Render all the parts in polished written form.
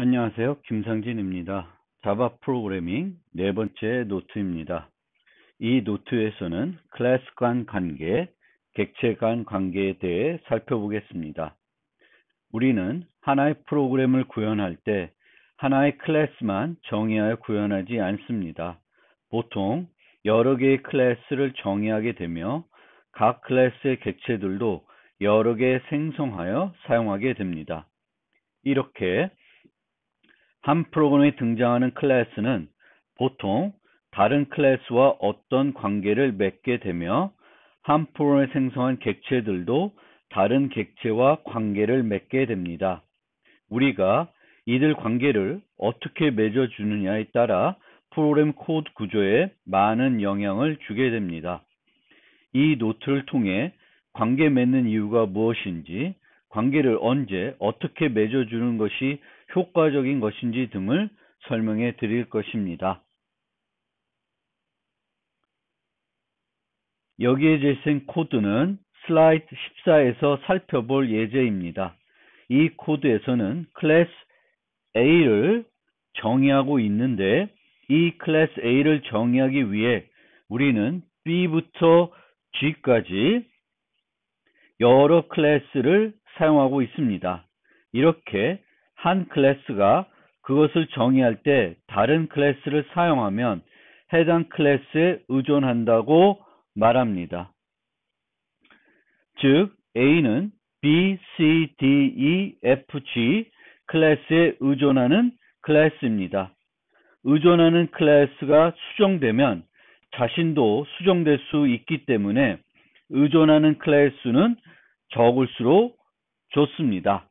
안녕하세요. 김상진입니다. 자바 프로그래밍 네 번째 노트입니다. 이 노트에서는 클래스 간 관계, 객체 간 관계에 대해 살펴보겠습니다. 우리는 하나의 프로그램을 구현할 때 하나의 클래스만 정의하여 구현하지 않습니다. 보통 여러 개의 클래스를 정의하게 되며 각 클래스의 객체들도 여러 개 생성하여 사용하게 됩니다. 이렇게 한 프로그램에 등장하는 클래스는 보통 다른 클래스와 어떤 관계를 맺게 되며 한 프로그램에 생성한 객체들도 다른 객체와 관계를 맺게 됩니다. 우리가 이들 관계를 어떻게 맺어주느냐에 따라 프로그램 코드 구조에 많은 영향을 주게 됩니다. 이 노트를 통해 관계 맺는 이유가 무엇인지, 관계를 언제 어떻게 맺어주는 것이 효과적인 것인지 등을 설명해 드릴 것입니다. 여기에 재생 코드는 슬라이드 14에서 살펴볼 예제입니다. 이 코드에서는 클래스 A를 정의하고 있는데 이 클래스 A를 정의하기 위해 우리는 B부터 G까지 여러 클래스를 사용하고 있습니다. 이렇게 한 클래스가 그것을 정의할 때 다른 클래스를 사용하면 해당 클래스에 의존한다고 말합니다. 즉, A는 B, C, D, E, F, G 클래스에 의존하는 클래스입니다. 의존하는 클래스가 수정되면 자신도 수정될 수 있기 때문에 의존하는 클래스 수는 적을수록 좋습니다.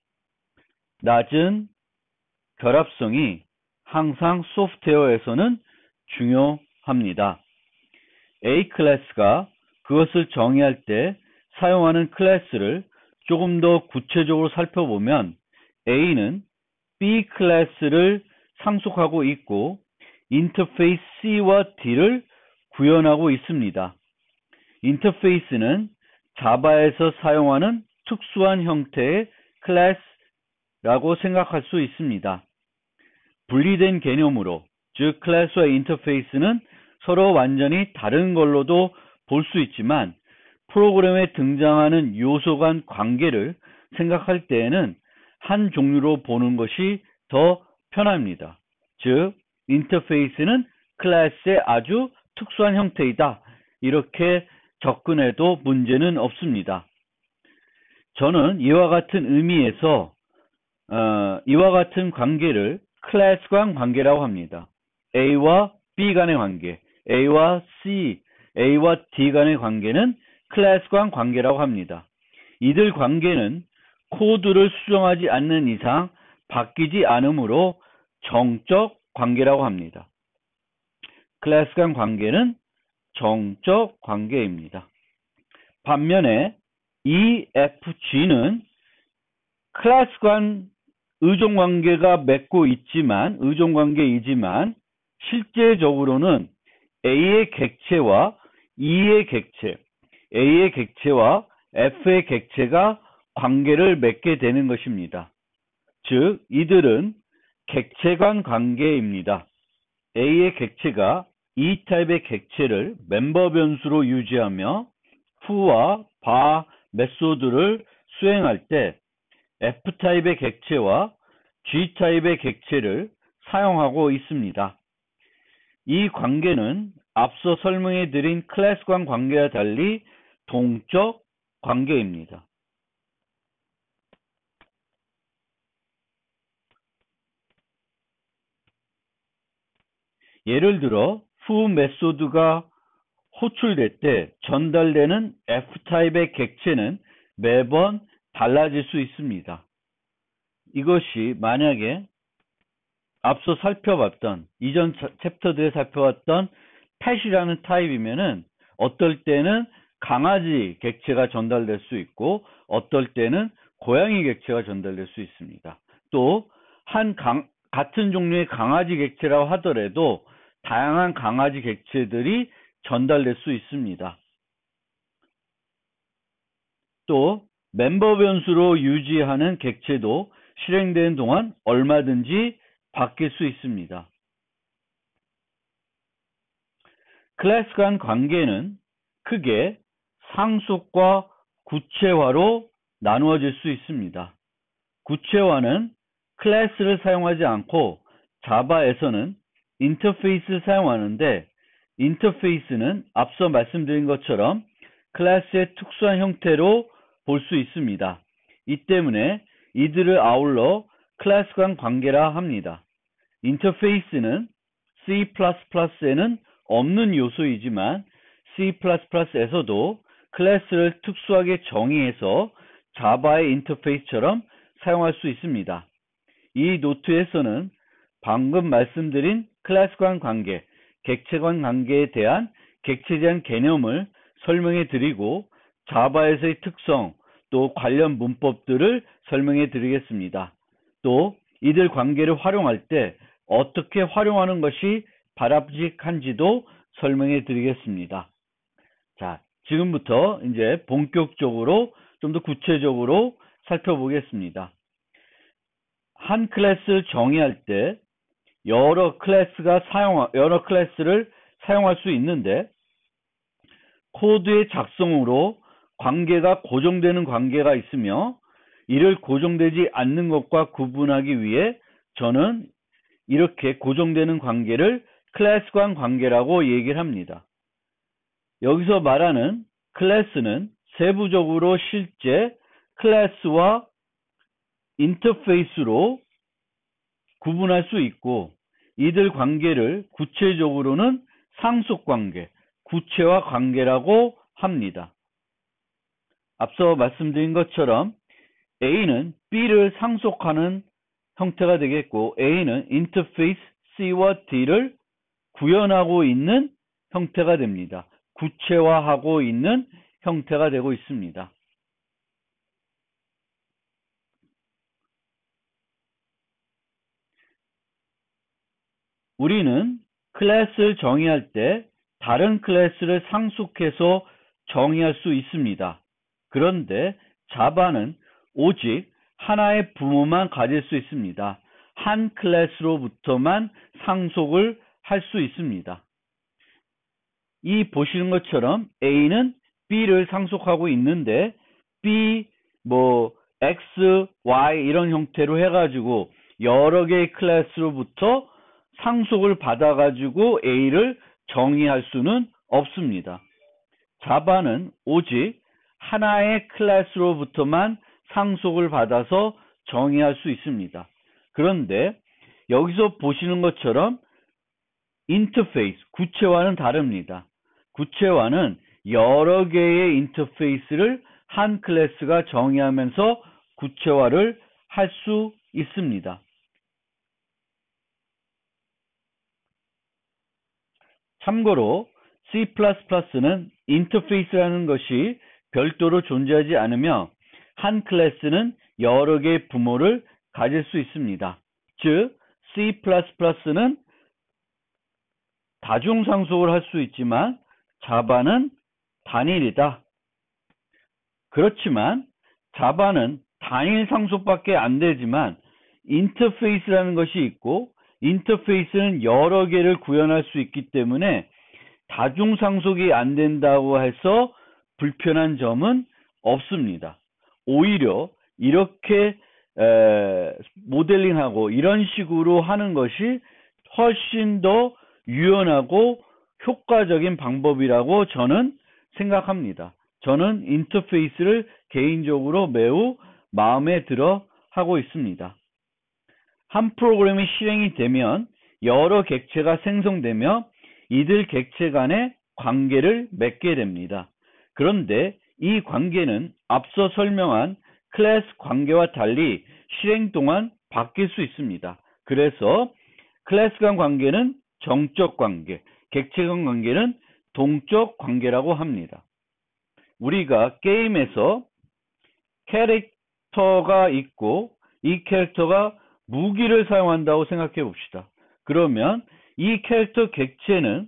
낮은 결합성이 항상 소프트웨어에서는 중요합니다. A 클래스가 그것을 정의할 때 사용하는 클래스를 조금 더 구체적으로 살펴보면 A는 B 클래스를 상속하고 있고 인터페이스 C와 D를 구현하고 있습니다. 인터페이스는 자바에서 사용하는 특수한 형태의 클래스라고 생각할 수 있습니다. 분리된 개념으로, 즉 클래스와 인터페이스는 서로 완전히 다른 걸로도 볼 수 있지만 프로그램에 등장하는 요소 간 관계를 생각할 때에는 한 종류로 보는 것이 더 편합니다. 즉, 인터페이스는 클래스의 아주 특수한 형태이다. 이렇게 접근해도 문제는 없습니다. 저는 이와 같은 의미에서 이와 같은 관계를 클래스 간 관계라고 합니다. A와 B 간의 관계, A와 C, A와 D 간의 관계는 클래스 간 관계라고 합니다. 이들 관계는 코드를 수정하지 않는 이상 바뀌지 않으므로 정적 관계라고 합니다. 클래스 간 관계는 정적 관계입니다. 반면에 EFG는 클래스 간 의존 관계가 맺고 있지만, 의존 관계이지만 실제적으로는 A의 객체와 E의 객체, A의 객체와 F의 객체가 관계를 맺게 되는 것입니다. 즉, 이들은 객체 간 관계입니다. A의 객체가 E 타입의 객체를 멤버 변수로 유지하며 f와 bar 메소드를 수행할 때 F타입의 객체와 G타입의 객체를 사용하고 있습니다. 이 관계는 앞서 설명해 드린 클래스 간 관계와 달리 동적 관계입니다. 예를 들어 foo 메소드가 호출될 때 전달되는 F타입의 객체는 매번 달라질 수 있습니다. 이것이 만약에 앞서 살펴봤던, 이전 챕터들에 살펴봤던 pet이라는 타입이면은 어떨 때는 강아지 객체가 전달될 수 있고 어떨 때는 고양이 객체가 전달될 수 있습니다. 또 같은 종류의 강아지 객체라고 하더라도 다양한 강아지 객체들이 전달될 수 있습니다. 또 멤버 변수로 유지하는 객체도 실행되는 동안 얼마든지 바뀔 수 있습니다. 클래스 간 관계는 크게 상속과 구체화로 나누어질 수 있습니다. 구체화는 클래스를 사용하지 않고 자바에서는 인터페이스를 사용하는데, 인터페이스는 앞서 말씀드린 것처럼 클래스의 특수한 형태로 볼 수 있습니다. 이 때문에 이들을 아울러 클래스 간 관계라 합니다. 인터페이스는 C++에는 없는 요소이지만 C++에서도 클래스를 특수하게 정의해서 자바의 인터페이스처럼 사용할 수 있습니다. 이 노트에서는 방금 말씀드린 클래스 간 관계, 객체 간 관계에 대한 객체에 대한 개념을 설명해 드리고 자바에서의 특성, 또 관련 문법들을 설명해 드리겠습니다. 또 이들 관계를 활용할 때 어떻게 활용하는 것이 바람직한지도 설명해 드리겠습니다. 자, 지금부터 이제 본격적으로 좀 더 구체적으로 살펴보겠습니다. 한 클래스를 정의할 때 여러 클래스를 사용할 수 있는데, 코드의 작성으로 관계가 고정되는 관계가 있으며 이를 고정되지 않는 것과 구분하기 위해 저는 이렇게 고정되는 관계를 클래스 간 관계라고 얘기를 합니다. 여기서 말하는 클래스는 세부적으로 실제 클래스와 인터페이스로 구분할 수 있고, 이들 관계를 구체적으로는 상속 관계, 구체화 관계라고 합니다. 앞서 말씀드린 것처럼 A는 B를 상속하는 형태가 되겠고, A는 인터페이스 C와 D를 구현하고 있는 형태가 됩니다. 구체화하고 있는 형태가 되고 있습니다. 우리는 클래스를 정의할 때 다른 클래스를 상속해서 정의할 수 있습니다. 그런데 자바는 오직 하나의 부모만 가질 수 있습니다. 한 클래스로부터만 상속을 할 수 있습니다. 이 보시는 것처럼 A는 B를 상속하고 있는데 B, X, Y 이런 형태로 해가지고 여러 개의 클래스로부터 상속을 받아가지고 A를 정의할 수는 없습니다. 자바는 오직 하나의 클래스로부터만 상속을 받아서 정의할 수 있습니다. 그런데 여기서 보시는 것처럼 인터페이스, 구체화는 다릅니다. 구체화는 여러 개의 인터페이스를 한 클래스가 정의하면서 구체화를 할 수 있습니다. 참고로 C++는 인터페이스라는 것이 별도로 존재하지 않으며 한 클래스는 여러 개의 부모를 가질 수 있습니다. 즉, C++는 다중상속을 할 수 있지만 자바는 단일이다. 그렇지만 자바는 단일 상속밖에 안 되지만 인터페이스라는 것이 있고, 인터페이스는 여러 개를 구현할 수 있기 때문에 다중상속이 안 된다고 해서 불편한 점은 없습니다. 오히려 이렇게 모델링하고 이런 식으로 하는 것이 훨씬 더 유연하고 효과적인 방법이라고 저는 생각합니다. 저는 인터페이스를 개인적으로 매우 마음에 들어 하고 있습니다. 한 프로그램이 실행이 되면 여러 객체가 생성되며 이들 객체 간의 관계를 맺게 됩니다. 그런데 이 관계는 앞서 설명한 클래스 관계와 달리 실행 동안 바뀔 수 있습니다. 그래서 클래스 간 관계는 정적 관계, 객체 간 관계는 동적 관계라고 합니다. 우리가 게임에서 캐릭터가 있고 이 캐릭터가 무기를 사용한다고 생각해 봅시다. 그러면 이 캐릭터 객체는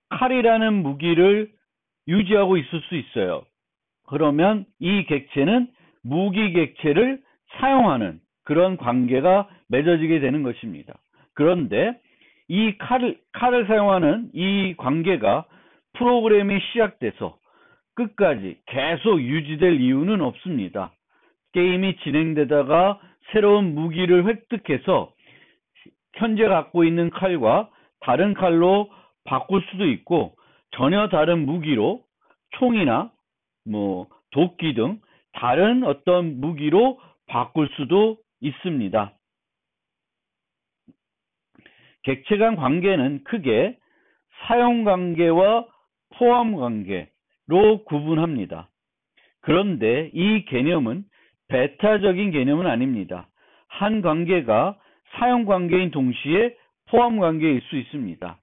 칼이라는 무기를 유지하고 있을 수 있어요. 그러면 이 객체는 무기 객체를 사용하는 그런 관계가 맺어지게 되는 것입니다. 그런데 이 칼을 사용하는 이 관계가 프로그램이 시작돼서 끝까지 계속 유지될 이유는 없습니다. 게임이 진행되다가 새로운 무기를 획득해서 현재 갖고 있는 칼과 다른 칼로 바꿀 수도 있고, 전혀 다른 무기로 총이나 도끼 등 다른 어떤 무기로 바꿀 수도 있습니다. 객체 간 관계는 크게 사용 관계와 포함 관계로 구분합니다. 그런데 이 개념은 배타적인 개념은 아닙니다. 한 관계가 사용 관계인 동시에 포함 관계일 수 있습니다.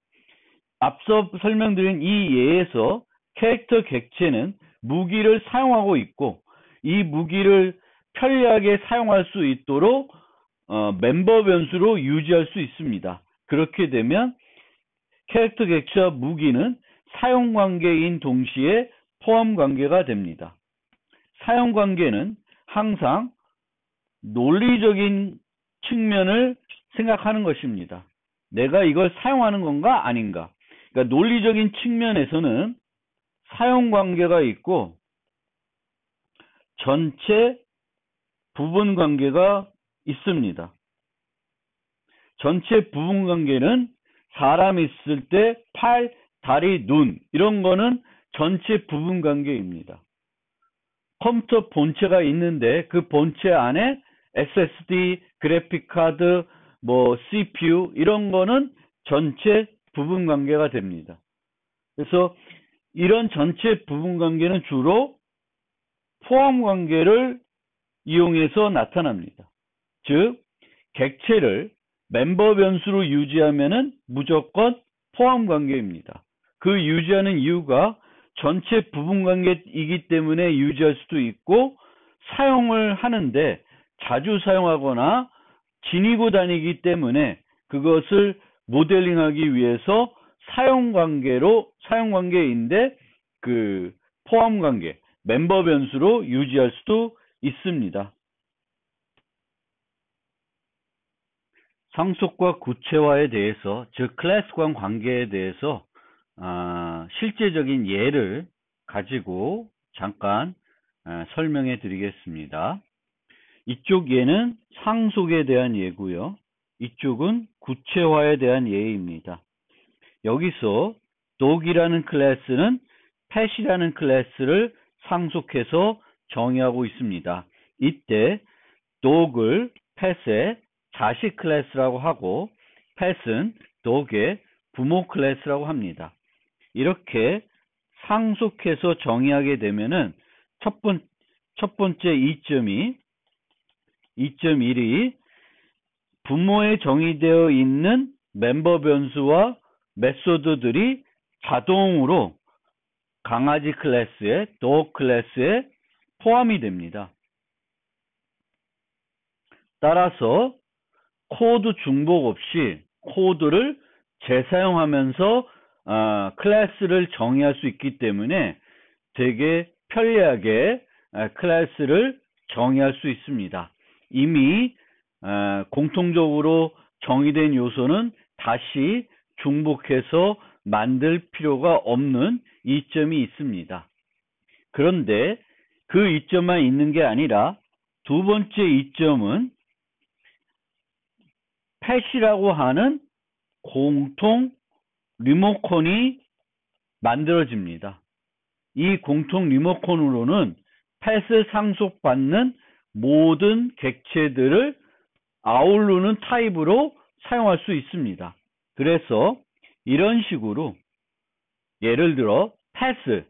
앞서 설명드린 이 예에서 캐릭터 객체는 무기를 사용하고 있고, 이 무기를 편리하게 사용할 수 있도록 멤버 변수로 유지할 수 있습니다. 그렇게 되면 캐릭터 객체와 무기는 사용 관계인 동시에 포함 관계가 됩니다. 사용 관계는 항상 논리적인 측면을 생각하는 것입니다. 내가 이걸 사용하는 건가 아닌가. 그러니까 논리적인 측면에서는 사용 관계가 있고 전체 부분 관계가 있습니다. 전체 부분 관계는 사람이 있을 때 팔, 다리, 눈 이런 거는 전체 부분 관계입니다. 컴퓨터 본체가 있는데 그 본체 안에 SSD, 그래픽 카드, CPU 이런 거는 전체 부분 관계가 됩니다. 그래서 이런 전체 부분 관계는 주로 포함 관계를 이용해서 나타납니다. 즉, 객체를 멤버 변수로 유지하면은 무조건 포함 관계입니다. 그 유지하는 이유가 전체 부분 관계이기 때문에 유지할 수도 있고, 사용을 하는데 자주 사용하거나 지니고 다니기 때문에 그것을 모델링하기 위해서 사용 관계인데 그 포함 관계, 멤버 변수로 유지할 수도 있습니다. 상속과 구체화에 대해서, 즉 클래스 간 관계에 대해서 실제적인 예를 가지고 잠깐 설명해 드리겠습니다. 이쪽 예는 상속에 대한 예고요. 이쪽은 구체화에 대한 예입니다. 여기서 dog이라는 클래스는 pet이라는 클래스를 상속해서 정의하고 있습니다. 이때 dog을 pet의 자식 클래스라고 하고 pet은 dog의 부모 클래스라고 합니다. 이렇게 상속해서 정의하게 되면은 첫 번째 2.1이 부모에 정의되어 있는 멤버 변수와 메소드들이 자동으로 강아지 클래스의 dog 클래스에 포함이 됩니다. 따라서 코드 중복 없이 코드를 재사용하면서 클래스를 정의할 수 있기 때문에 되게 편리하게 클래스를 정의할 수 있습니다. 이미 공통적으로 정의된 요소는 다시 중복해서 만들 필요가 없는 이점이 있습니다. 그런데 그 이점만 있는 게 아니라 두 번째 이점은 pet이라고 하는 공통 리모컨이 만들어집니다. 이 공통 리모컨으로는 pet을 상속받는 모든 객체들을 아우르는 타입으로 사용할 수 있습니다. 그래서 이런 식으로 예를 들어 pet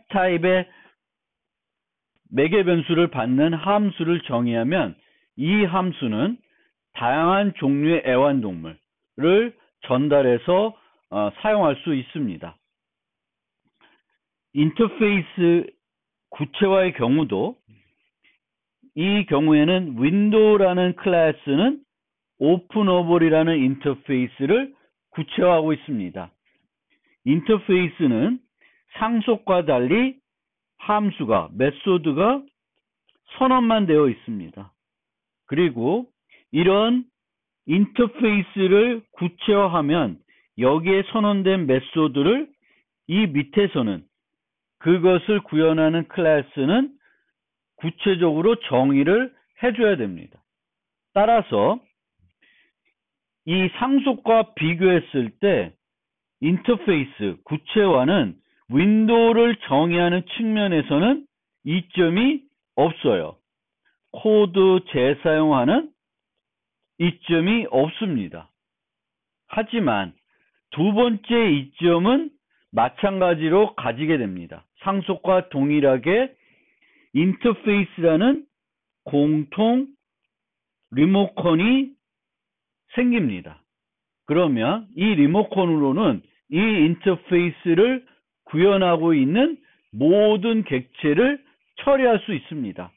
타입의 매개 변수를 받는 함수를 정의하면 이 함수는 다양한 종류의 애완동물을 전달해서 사용할 수 있습니다. 인터페이스 구체화의 경우도 이 경우에는 윈도우라는 클래스는 오픈어블이라는 인터페이스를 구체화하고 있습니다. 인터페이스는 상속과 달리 함수가, 메소드가 선언만 되어 있습니다. 그리고 이런 인터페이스를 구체화하면 여기에 선언된 메소드를 이 밑에서는 그것을 구현하는 클래스는 구체적으로 정의를 해줘야 됩니다. 따라서 이 상속과 비교했을 때 인터페이스, 구체화는 윈도우를 정의하는 측면에서는 이점이 없어요. 코드 재사용하는 이점이 없습니다. 하지만 두 번째 이점은 마찬가지로 가지게 됩니다. 상속과 동일하게 인터페이스라는 공통 리모컨이 생깁니다. 그러면 이 리모컨으로는 이 인터페이스를 구현하고 있는 모든 객체를 처리할 수 있습니다.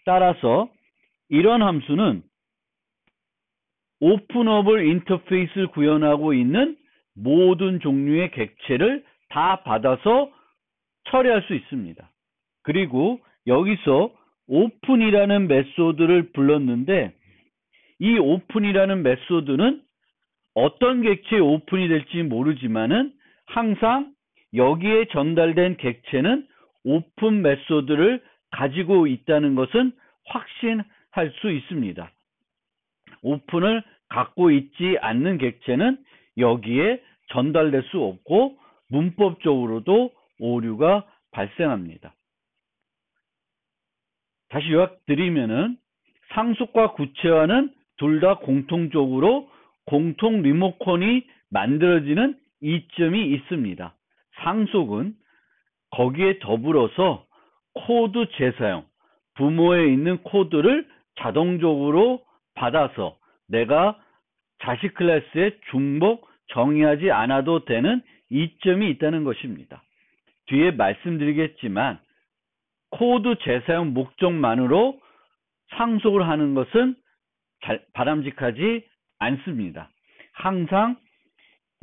따라서 이런 함수는 오픈어블 인터페이스를 구현하고 있는 모든 종류의 객체를 다 받아서 처리할 수 있습니다. 그리고 여기서 오픈이라는 메소드를 불렀는데 이 오픈이라는 메소드는 어떤 객체의 오픈이 될지 모르지만은 항상 여기에 전달된 객체는 오픈 메소드를 가지고 있다는 것은 확신할 수 있습니다. 오픈을 갖고 있지 않는 객체는 여기에 전달될 수 없고 문법적으로도 오류가 발생합니다. 다시 요약드리면은 상속과 구체화는 둘 다 공통적으로 공통 리모컨이 만들어지는 이점이 있습니다. 상속은 거기에 더불어서 코드 재사용, 부모에 있는 코드를 자동적으로 받아서 내가 자식 클래스에 중복 정의하지 않아도 되는 이점이 있다는 것입니다. 뒤에 말씀드리겠지만 코드 재사용 목적만으로 상속을 하는 것은 바람직하지 않습니다. 항상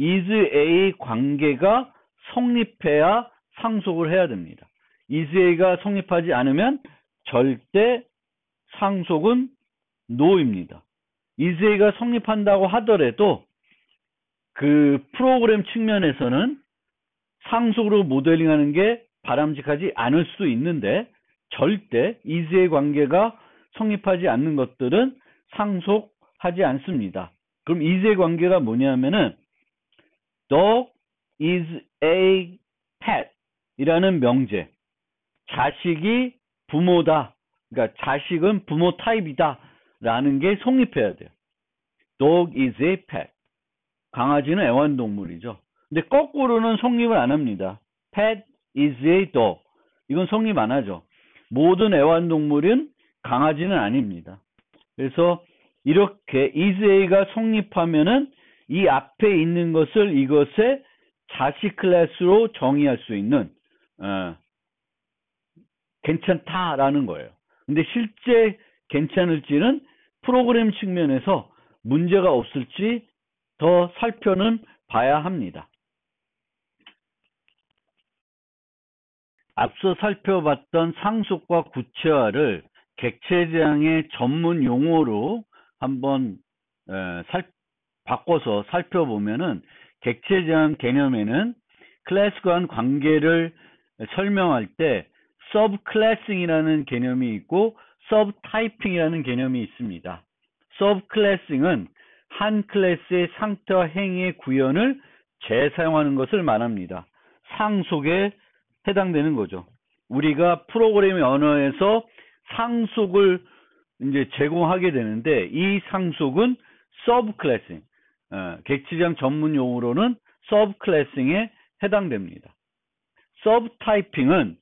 is A 관계가 성립해야 상속을 해야 됩니다. is A가 성립하지 않으면 절대 상속은 no입니다. is A가 성립한다고 하더라도 그 프로그램 측면에서는 상속으로 모델링하는 게 바람직하지 않을 수 있는데 절대 is A 관계가 성립하지 않는 것들은 상속하지 않습니다. 그럼 is A 관계가 뭐냐면은 dog is a pet 이라는 명제, 자식이 부모다, 그러니까 자식은 부모 타입이다 라는 게 성립해야 돼요. dog is a pet, 강아지는 애완동물이죠. 근데 거꾸로는 성립을 안 합니다. pet is a dog, 이건 성립 안 하죠. 모든 애완동물은 강아지는 아닙니다. 그래서 이렇게 is A가 성립하면은 이 앞에 있는 것을 이것의 자식 클래스로 정의할 수 있는 괜찮다라는 거예요. 근데 실제 괜찮을지는 프로그램 측면에서 문제가 없을지 더 살펴는 봐야 합니다. 앞서 살펴봤던 상속과 구체화를 객체지향의 전문 용어로 한번 바꿔서 살펴보면은 객체지향 개념에는 클래스 간 관계를 설명할 때 서브클래싱이라는 개념이 있고 서브타이핑이라는 개념이 있습니다. 서브클래싱은 한 클래스의 상태와 행위의 구현을 재사용하는 것을 말합니다. 상속에 해당되는 거죠. 우리가 프로그래밍 언어에서 상속을 이제 제공하게 되는데 이 상속은 서브클래싱, 객체지향 전문 용어로는 서브클래싱에 해당됩니다. 서브타이핑은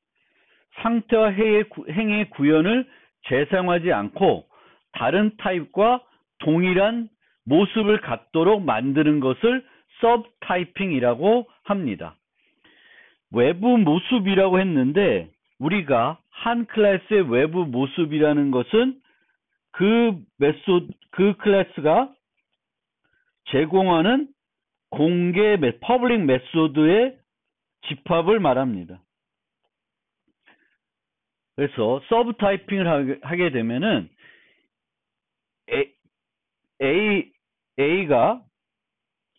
상태와 행위의 구현을 재사용하지 않고 다른 타입과 동일한 모습을 갖도록 만드는 것을 서브타이핑이라고 합니다. 외부 모습이라고 했는데 우리가 한 클래스의 외부 모습이라는 것은 그 클래스가 제공하는 공개 퍼블릭 메소드의 집합을 말합니다. 그래서 서브 타이핑을 하게 되면은 A가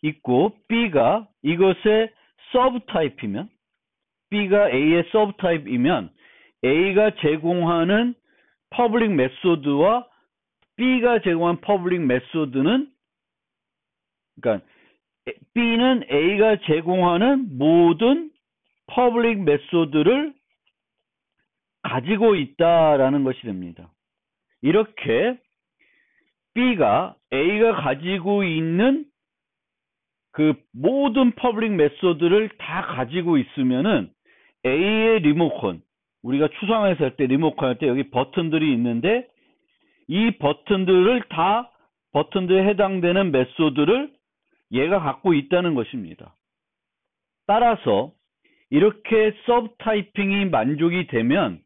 있고 B가 이것의 서브 타입이면, B가 A의 서브 타입이면 A가 제공하는 퍼블릭 메소드와 B가 제공한 퍼블릭 메소드는, 그러니까 B는 A가 제공하는 모든 퍼블릭 메소드를 가지고 있다라는 것이 됩니다. 이렇게 B가 A가 가지고 있는 그 모든 퍼블릭 메소드를 다 가지고 있으면은 A의 리모컨, 우리가 추상화해서 할 때 리모컨 할 때 여기 버튼들이 있는데 이 버튼들을 다 버튼들에 해당되는 메소드를 얘가 갖고 있다는 것입니다. 따라서 이렇게 서브 타이핑이 만족이 되면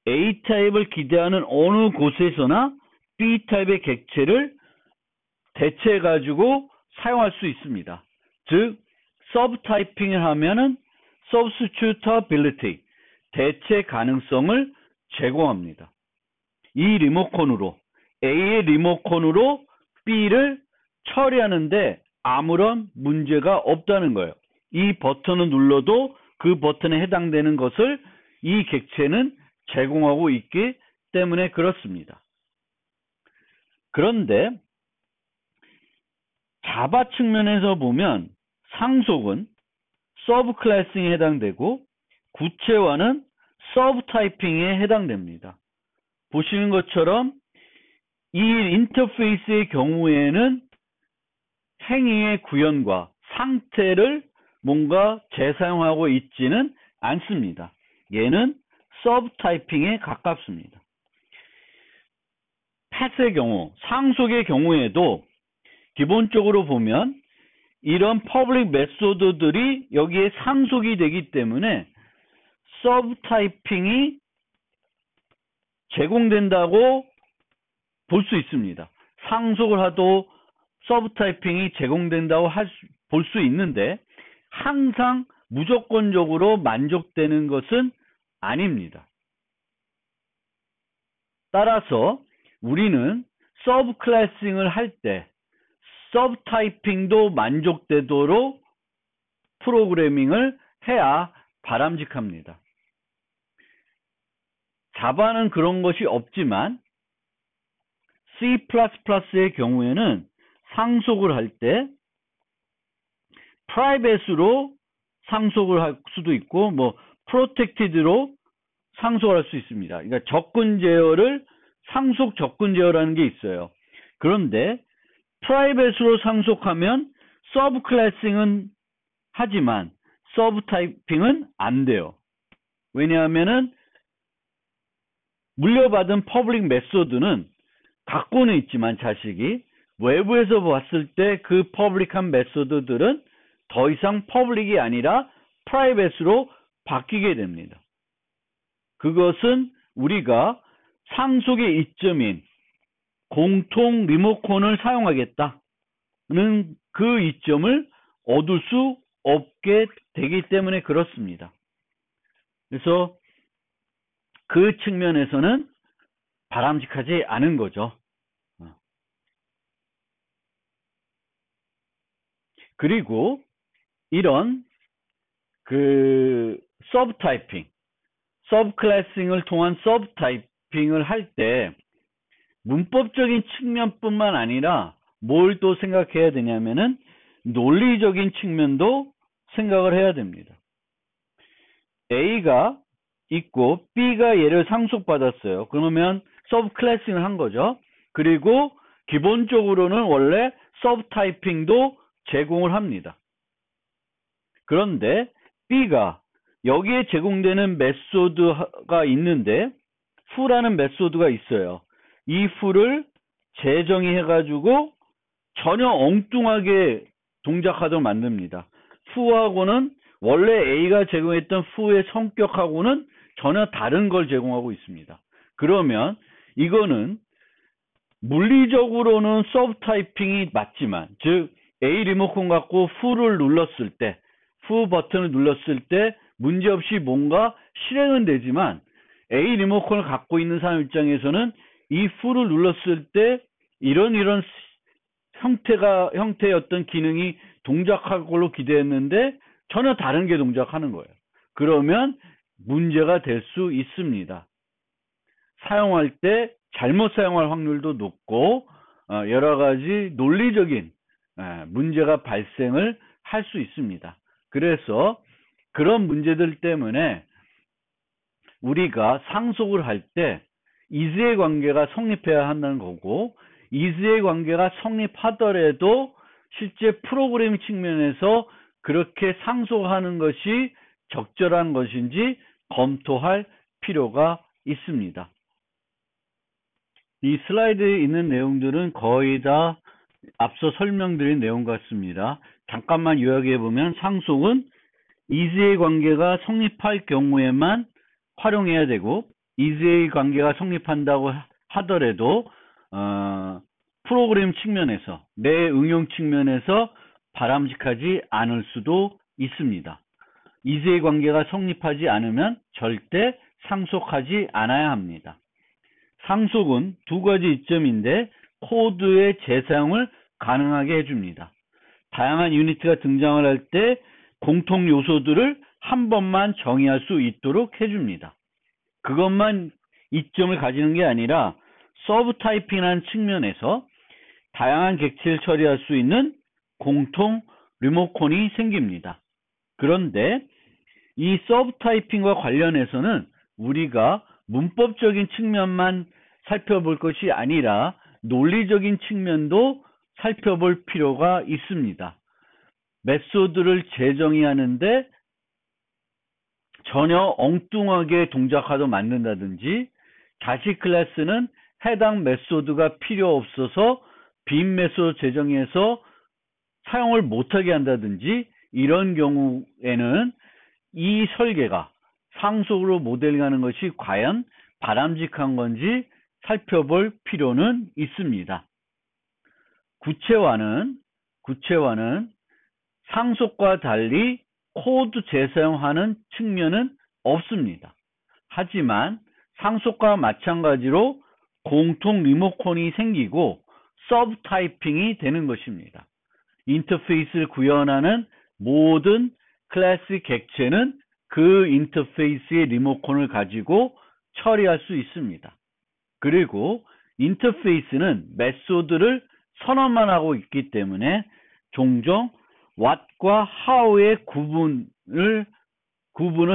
A 타입을 기대하는 어느 곳에서나 B 타입의 객체를 대체해 가지고 사용할 수 있습니다. 즉 서브 타이핑을 하면은 substitutability, 대체 가능성을 제공합니다. 이 리모컨으로, A의 리모컨으로 B를 처리하는데 아무런 문제가 없다는 거예요. 이 버튼을 눌러도 그 버튼에 해당되는 것을 이 객체는 제공하고 있기 때문에 그렇습니다. 그런데 자바 측면에서 보면 상속은 서브 클래싱에 해당되고 구체화는 서브 타이핑에 해당됩니다. 보시는 것처럼 이 인터페이스의 경우에는 행위의 구현과 상태를 뭔가 재사용하고 있지는 않습니다. 얘는 서브 타이핑에 가깝습니다. 펫의 경우, 상속의 경우에도 기본적으로 보면 이런 퍼블릭 메소드들이 여기에 상속이 되기 때문에 서브 타이핑이 제공된다고 볼 수 있습니다. 상속을 하도 서브 타이핑이 제공된다고 볼 수 있는데 항상 무조건적으로 만족되는 것은 아닙니다. 따라서 우리는 서브 클래싱을 할 때 서브 타이핑도 만족되도록 프로그래밍을 해야 바람직합니다. 자바는 그런 것이 없지만 C++의 경우에는 상속을 할 때 private로 상속을 할 수도 있고 뭐 protected로 상속을 할 수 있습니다. 그러니까 접근 제어를 상속 접근 제어라는 게 있어요. 그런데 private로 상속하면 서브 클래싱은 하지만 서브 타이핑은 안 돼요. 왜냐하면은 물려받은 퍼블릭 메소드는 갖고는 있지만 자식이 외부에서 봤을 때 그 퍼블릭한 메소드들은 더 이상 퍼블릭이 아니라 프라이빗으로 바뀌게 됩니다. 그것은 우리가 상속의 이점인 공통 리모컨을 사용하겠다는 그 이점을 얻을 수 없게 되기 때문에 그렇습니다. 그래서 그 측면에서는 바람직하지 않은 거죠. 그리고 이런 그 서브 타이핑, 서브 클래싱을 통한 서브 타이핑을 할 때 문법적인 측면뿐만 아니라 뭘 또 생각해야 되냐면은 논리적인 측면도 생각을 해야 됩니다. A가 있고 B가 얘를 상속받았어요. 그러면 서브 클래싱을 한 거죠. 그리고 기본적으로는 원래 서브 타이핑도 제공을 합니다. 그런데 B가 여기에 제공되는 메소드가 있는데 foo라는 메소드가 있어요. 이 foo를 재정의 해가지고 전혀 엉뚱하게 동작하도록 만듭니다. foo하고는 원래 A가 제공했던 foo의 성격하고는 전혀 다른 걸 제공하고 있습니다. 그러면 이거는 물리적으로는 서브 타이핑이 맞지만, 즉 A 리모컨 갖고 foo를 눌렀을 때, foo 버튼을 눌렀을 때 문제없이 뭔가 실행은 되지만 A 리모컨을 갖고 있는 사람 입장에서는 이 foo를 눌렀을 때 이런 형태의 어떤 기능이 동작할 걸로 기대했는데 전혀 다른 게 동작하는 거예요. 그러면 문제가 될 수 있습니다. 사용할 때 잘못 사용할 확률도 높고 여러 가지 논리적인 문제가 발생을 할 수 있습니다. 그래서 그런 문제들 때문에 우리가 상속을 할 때 이즈의 관계가 성립해야 한다는 거고, 이즈의 관계가 성립하더라도 실제 프로그래밍 측면에서 그렇게 상속하는 것이 적절한 것인지 검토할 필요가 있습니다. 이 슬라이드에 있는 내용들은 거의 다 앞서 설명드린 내용 같습니다. 잠깐만 요약해 보면 상속은 이즈의 관계가 성립할 경우에만 활용해야 되고, 이즈의 관계가 성립한다고 하더라도 프로그램 측면에서, 내 응용 측면에서 바람직하지 않을 수도 있습니다. 이즈의 관계가 성립하지 않으면 절대 상속하지 않아야 합니다. 상속은 두 가지 이점인데 코드의 재사용을 가능하게 해줍니다. 다양한 유니트가 등장을 할 때 공통 요소들을 한 번만 정의할 수 있도록 해줍니다. 그것만 이점을 가지는 게 아니라 서브 타이핑이라는 측면에서 다양한 객체를 처리할 수 있는 공통 리모컨이 생깁니다. 그런데 이 서브 타이핑과 관련해서는 우리가 문법적인 측면만 살펴볼 것이 아니라 논리적인 측면도 살펴볼 필요가 있습니다. 메소드를 재정의하는데 전혀 엉뚱하게 동작하도 만든다든지, 자식 클래스는 해당 메소드가 필요 없어서 빈 메소드 재정의해서 사용을 못하게 한다든지, 이런 경우에는 이 설계가 상속으로 모델링하는 것이 과연 바람직한 건지 살펴볼 필요는 있습니다. 구체화는 상속과 달리 코드 재사용하는 측면은 없습니다. 하지만 상속과 마찬가지로 공통 리모컨이 생기고 서브 타이핑이 되는 것입니다. 인터페이스를 구현하는 모든 클래스 객체는 그 인터페이스의 리모컨을 가지고 처리할 수 있습니다. 그리고 인터페이스는 메소드를 선언만 하고 있기 때문에 종종 what과 how의 구분을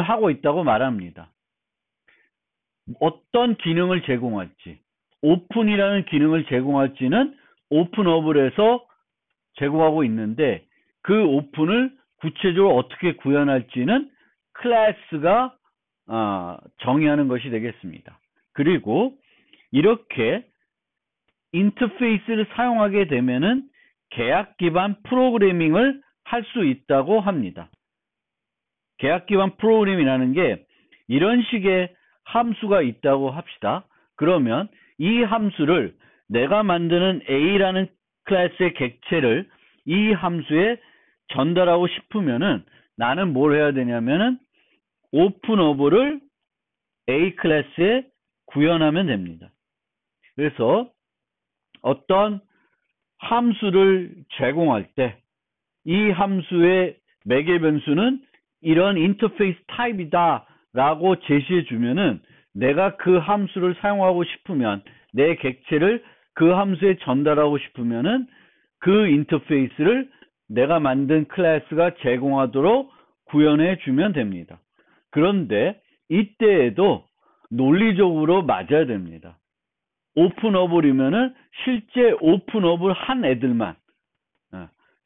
하고 있다고 말합니다. 어떤 기능을 제공할지, 오픈이라는 기능을 제공할지는 오픈업을해서 제공하고 있는데, 그 오픈을 구체적으로 어떻게 구현할지는 클래스가 정의하는 것이 되겠습니다. 그리고 이렇게 인터페이스를 사용하게 되면은 계약 기반 프로그래밍을 할 수 있다고 합니다. 계약 기반 프로그래밍이라는 게 이런 식의 함수가 있다고 합시다. 그러면 이 함수를 내가 만드는 A라는 클래스의 객체를 이 함수에 전달하고 싶으면은 나는 뭘 해야 되냐면은 오픈어블을 A 클래스에 구현하면 됩니다. 그래서 어떤 함수를 제공할 때 이 함수의 매개 변수는 이런 인터페이스 타입이다 라고 제시해 주면은 내가 그 함수를 사용하고 싶으면, 내 객체를 그 함수에 전달하고 싶으면은 그 인터페이스를 내가 만든 클래스가 제공하도록 구현해 주면 됩니다. 그런데 이때에도 논리적으로 맞아야 됩니다. 오픈어블이면은 실제 오픈어블 한 애들만,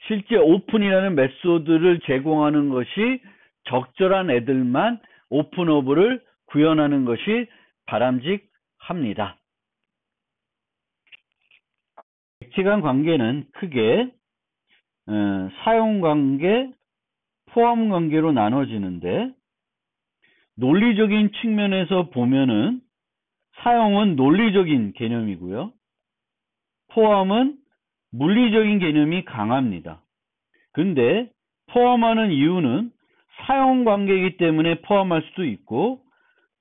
실제 오픈이라는 메소드를 제공하는 것이 적절한 애들만 오픈어블을 구현하는 것이 바람직합니다. 객체 간 관계는 크게 사용 관계, 포함 관계로 나눠지는데, 논리적인 측면에서 보면은 사용은 논리적인 개념이고요. 포함은 물리적인 개념이 강합니다. 근데 포함하는 이유는 사용 관계이기 때문에 포함할 수도 있고,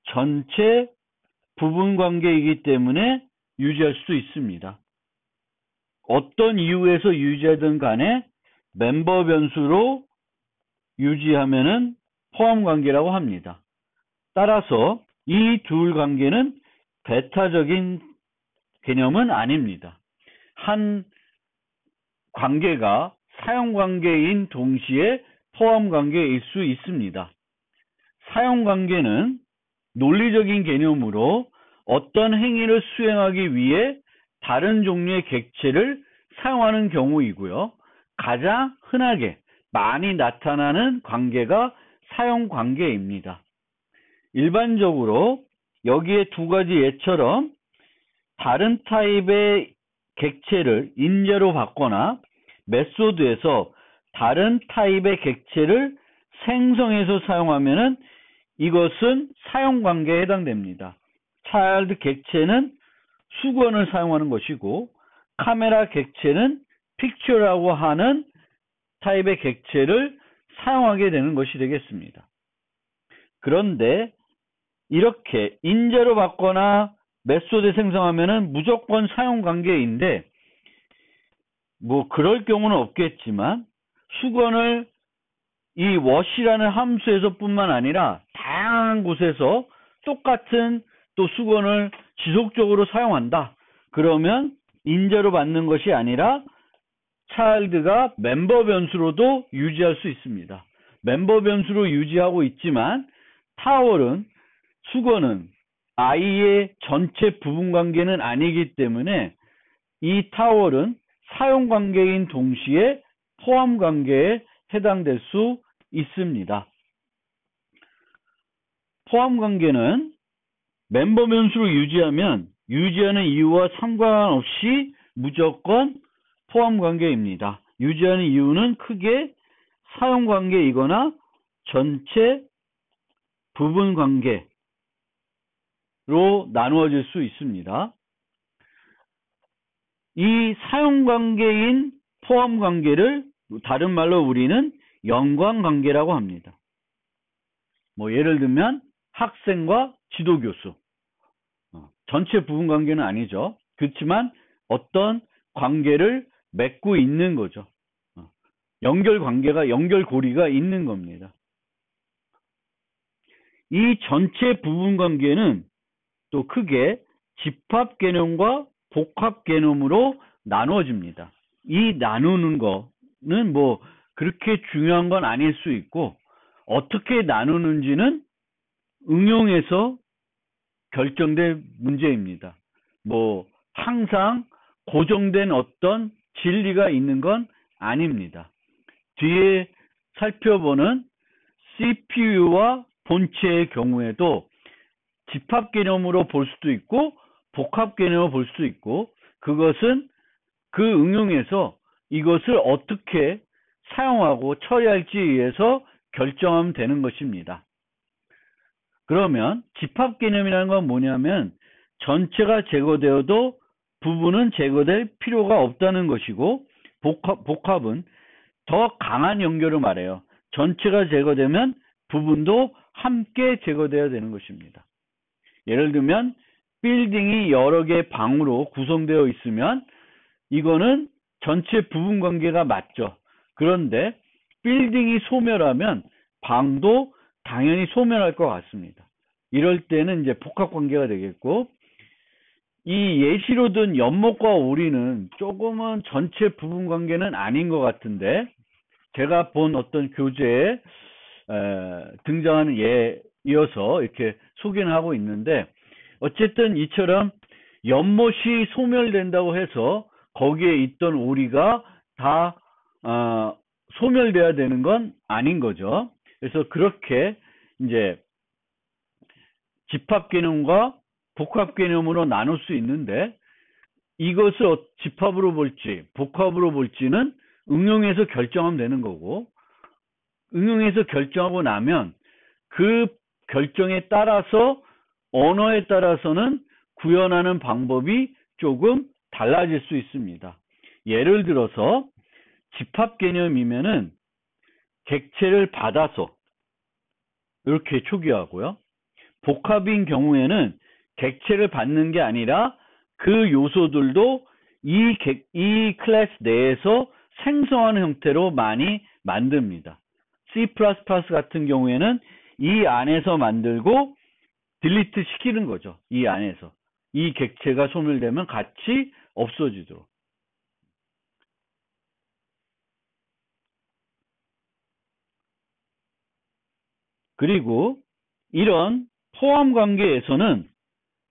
전체 부분 관계이기 때문에 유지할 수도 있습니다. 어떤 이유에서 유지하든 간에 멤버 변수로 유지하면은 포함 관계라고 합니다. 따라서 이 둘 관계는 배타적인 개념은 아닙니다. 한 관계가 사용 관계인 동시에 포함 관계일 수 있습니다. 사용 관계는 논리적인 개념으로 어떤 행위를 수행하기 위해 다른 종류의 객체를 사용하는 경우이고요. 가장 흔하게 많이 나타나는 관계가 사용 관계입니다. 일반적으로 여기에 두 가지 예처럼 다른 타입의 객체를 인재로 받거나 메소드에서 다른 타입의 객체를 생성해서 사용하면은 이것은 사용 관계에 해당됩니다. 차일드 객체는 수건을 사용하는 것이고 카메라 객체는 픽처라고 하는 타입의 객체를 사용하게 되는 것이 되겠습니다. 그런데 이렇게 인재로 받거나 메소드 생성하면은 무조건 사용 관계인데 뭐 그럴 경우는 없겠지만 수건을 이 wash라는 함수에서뿐만 아니라 다양한 곳에서 똑같은 또 수건을 지속적으로 사용한다. 그러면 인재로 받는 것이 아니라 child가 멤버 변수로도 유지할 수 있습니다. 멤버 변수로 유지하고 있지만 타월은 수건은 아이의 전체 부분 관계는 아니기 때문에 이 타월은 사용 관계인 동시에 포함 관계에 해당될 수 있습니다. 포함 관계는 멤버 변수로 유지하면 유지하는 이유와 상관없이 무조건 포함 관계입니다. 유지하는 이유는 크게 사용 관계이거나 전체 부분 관계로 나누어질 수 있습니다. 이 사용 관계인 포함 관계를 다른 말로 우리는 연관 관계라고 합니다. 뭐 예를 들면 학생과 지도교수. 전체 부분 관계는 아니죠. 그렇지만 어떤 관계를 맺고 있는 거죠. 연결 관계가, 연결고리가 있는 겁니다. 이 전체 부분 관계는 또 크게 집합 개념과 복합 개념으로 나누어집니다. 이 나누는 거는 뭐 그렇게 중요한 건 아닐 수 있고 어떻게 나누는지는 응용해서 결정된 문제입니다. 뭐 항상 고정된 어떤 진리가 있는 건 아닙니다. 뒤에 살펴보는 CPU와 본체의 경우에도 집합 개념으로 볼 수도 있고 복합 개념으로 볼 수도 있고 그것은 그 응용에서 이것을 어떻게 사용하고 처리할지에 의해서 결정하면 되는 것입니다. 그러면 집합 개념이라는 건 뭐냐면 전체가 제거되어도 부분은 제거될 필요가 없다는 것이고 복합은 더 강한 연결을 말해요. 전체가 제거되면 부분도 함께 제거되어야 되는 것입니다. 예를 들면 빌딩이 여러 개의 방으로 구성되어 있으면 이거는 전체 부분 관계가 맞죠. 그런데 빌딩이 소멸하면 방도 당연히 소멸할 것 같습니다. 이럴 때는 이제 복합 관계가 되겠고 이 예시로 든 연못과 오리는 조금은 전체 부분 관계는 아닌 것 같은데 제가 본 어떤 교재에 등장하는 예이어서 이렇게 소개를 하고 있는데 어쨌든 이처럼 연못이 소멸된다고 해서 거기에 있던 오리가 다 소멸돼야 되는 건 아닌 거죠. 그래서 그렇게 이제 집합 개념과 복합 개념으로 나눌 수 있는데 이것을 집합으로 볼지 복합으로 볼지는 응용해서 결정하면 되는 거고 응용해서 결정하고 나면 그 결정에 따라서 언어에 따라서는 구현하는 방법이 조금 달라질 수 있습니다. 예를 들어서 집합 개념이면은 객체를 받아서 이렇게 초기화하고요. 복합인 경우에는 객체를 받는 게 아니라 그 요소들도 이 클래스 내에서 생성하는 형태로 많이 만듭니다. C++ 같은 경우에는 이 안에서 만들고 딜리트 시키는 거죠. 이 안에서. 이 객체가 소멸되면 같이 없어지도록. 그리고 이런 포함 관계에서는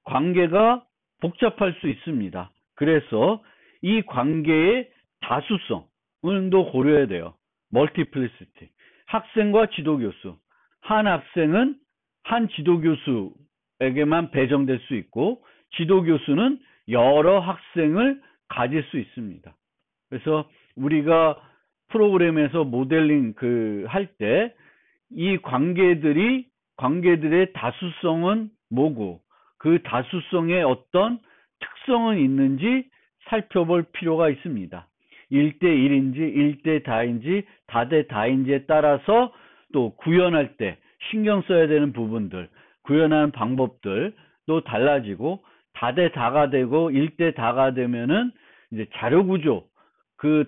관계가 복잡할 수 있습니다. 그래서 이 관계의 다수성도 고려해야 돼요. 멀티플리시티. 학생과 지도교수. 한 학생은 한 지도교수에게만 배정될 수 있고 지도교수는 여러 학생을 가질 수 있습니다. 그래서 우리가 프로그램에서 모델링 할 때 이 관계들의 다수성은 뭐고 그 다수성의 어떤 특성은 있는지 살펴볼 필요가 있습니다. 1대1인지 1대 다인지 다대다인지에 따라서 또 구현할 때 신경 써야 되는 부분들, 구현하는 방법들도 달라지고 다대다가 되고 1대 다가 되면은 이제 자료 구조, 그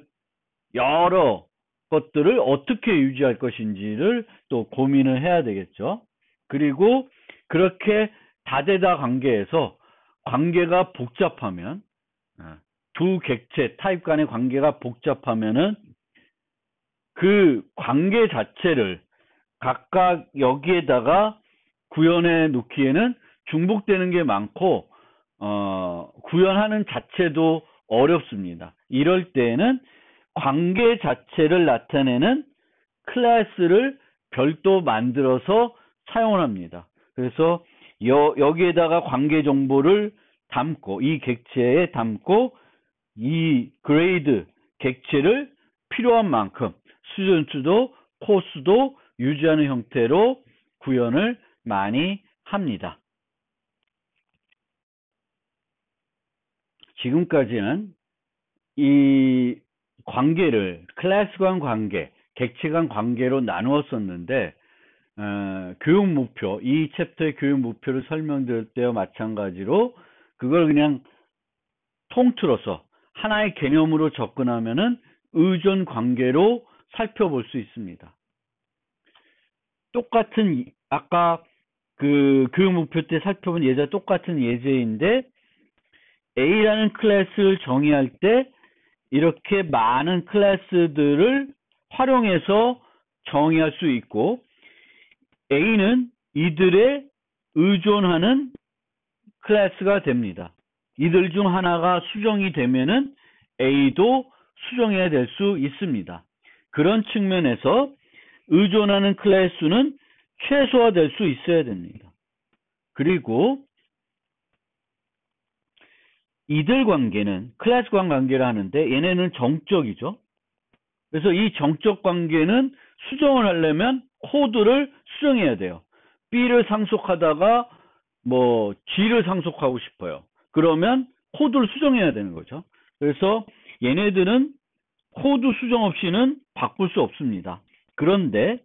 여러 것들을 어떻게 유지할 것인지를 또 고민을 해야 되겠죠. 그리고 그렇게 다대다 관계에서 관계가 복잡하면 두 객체 타입 간의 관계가 복잡하면은 그 관계 자체를 각각 여기에다가 구현해 놓기에는 중복되는 게 많고 구현하는 자체도 어렵습니다. 이럴 때에는 관계 자체를 나타내는 클래스를 별도 만들어서 사용을 합니다. 그래서 여기에다가 관계 정보를 담고 이 객체에 담고 이 그레이드 객체를 필요한 만큼 수준수도 코수도 유지하는 형태로 구현을 많이 합니다. 지금까지는 이 관계를 클래스 간 관계, 객체 간 관계로 나누었었는데 교육 목표, 이 챕터의 교육 목표를 설명드릴 때와 마찬가지로 그걸 그냥 통틀어서 하나의 개념으로 접근하면은 의존 관계로 살펴볼 수 있습니다. 똑같은 아까 그 교육 목표 때 살펴본 예제와 똑같은 예제인데 A라는 클래스를 정의할 때 이렇게 많은 클래스들을 활용해서 정의할 수 있고 A는 이들에 의존하는 클래스가 됩니다. 이들 중 하나가 수정이 되면은 A도 수정해야 될 수 있습니다. 그런 측면에서 의존하는 클래스 수는 최소화될 수 있어야 됩니다. 그리고 이들 관계는 클래스 간 관계를 하는데 얘네는 정적이죠. 그래서 이 정적 관계는 수정을 하려면 코드를 수정해야 돼요. B를 상속하다가 뭐 G를 상속하고 싶어요. 그러면 코드를 수정해야 되는 거죠. 그래서 얘네들은 코드 수정 없이는 바꿀 수 없습니다. 그런데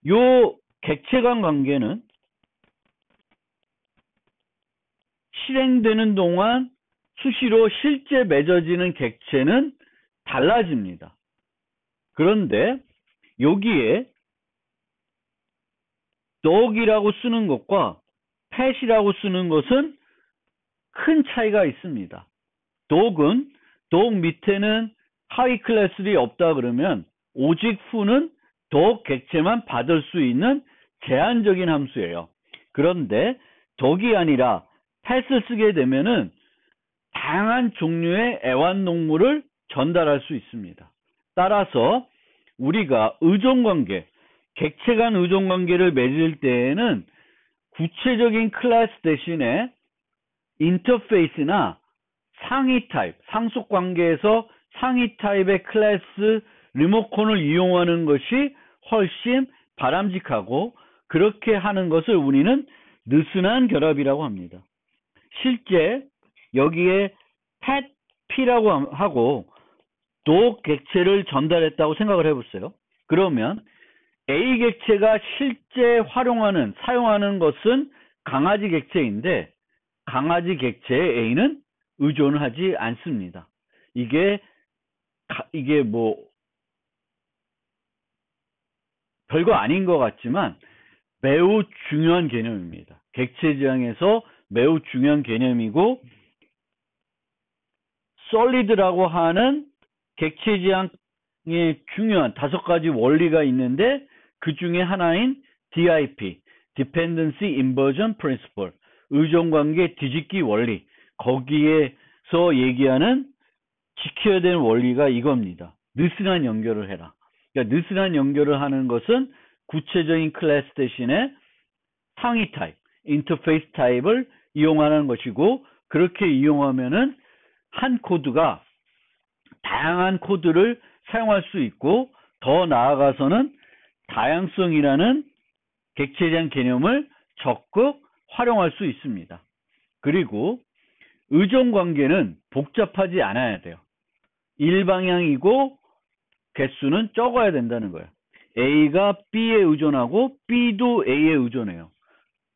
요 객체 간 관계는 실행되는 동안 수시로 실제 맺어지는 객체는 달라집니다. 그런데 여기에 dog이라고 쓰는 것과 pet이라고 쓰는 것은 큰 차이가 있습니다. dog 밑에는 하위 클래스들이 없다 그러면 오직 who는 dog 객체만 받을 수 있는 제한적인 함수예요. 그런데 dog이 아니라 pet을 쓰게 되면은 다양한 종류의 애완동물을 전달할 수 있습니다. 따라서 우리가 의존관계, 객체 간 의존관계를 맺을 때에는 구체적인 클래스 대신에 인터페이스나 상위 타입, 상속관계에서 상위 타입의 클래스 리모컨을 이용하는 것이 훨씬 바람직하고 그렇게 하는 것을 우리는 느슨한 결합이라고 합니다. 실제 여기에 pet P라고 하고 dog 객체를 전달했다고 생각을 해보세요. 그러면 A 객체가 실제 사용하는 것은 강아지 객체인데 강아지 객체의 A는 의존하지 않습니다. 이게 뭐 별거 아닌 것 같지만 매우 중요한 개념입니다. 객체지향에서 매우 중요한 개념이고, 솔리드라고 하는 객체지향의 중요한 5가지 원리가 있는데, 그 중에 하나인 DIP, Dependency Inversion Principle, 의존관계 뒤집기 원리, 거기에서 얘기하는 지켜야 되는 원리가 이겁니다. 느슨한 연결을 해라. 그러니까 느슨한 연결을 하는 것은 구체적인 클래스 대신에 상위 타입, 인터페이스 타입을 이용하는 것이고, 그렇게 이용하면은 한 코드가 다양한 코드를 사용할 수 있고, 더 나아가서는 다양성이라는 객체지향 개념을 적극 활용할 수 있습니다. 그리고 의존관계는 복잡하지 않아야 돼요. 일방향이고 개수는 적어야 된다는 거예요. A가 B에 의존하고 B도 A에 의존해요.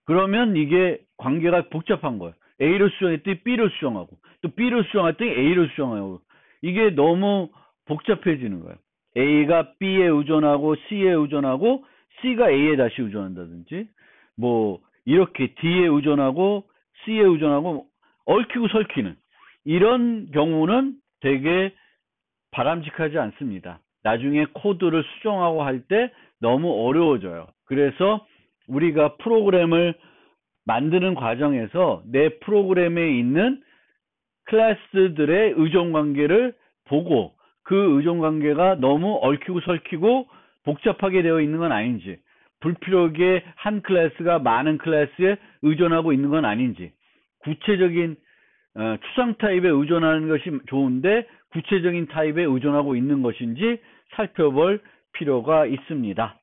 그러면 이게 관계가 복잡한 거예요. A를 수정했더니 B를 수정하고, 또 B를 수정했더니 A를 수정하고, 이게 너무 복잡해지는 거예요. A가 B에 의존하고 C에 의존하고 C가 A에 다시 의존한다든지, 뭐 이렇게 D에 의존하고 C에 의존하고 얽히고 설키는 이런 경우는 되게 바람직하지 않습니다. 나중에 코드를 수정하고 할 때 너무 어려워져요. 그래서 우리가 프로그램을 만드는 과정에서 내 프로그램에 있는 클래스들의 의존관계를 보고, 그 의존관계가 너무 얽히고 설키고 복잡하게 되어 있는 건 아닌지, 불필요하게 한 클래스가 많은 클래스에 의존하고 있는 건 아닌지, 구체적인 추상 타입에 의존하는 것이 좋은데 구체적인 타입에 의존하고 있는 것인지 살펴볼 필요가 있습니다.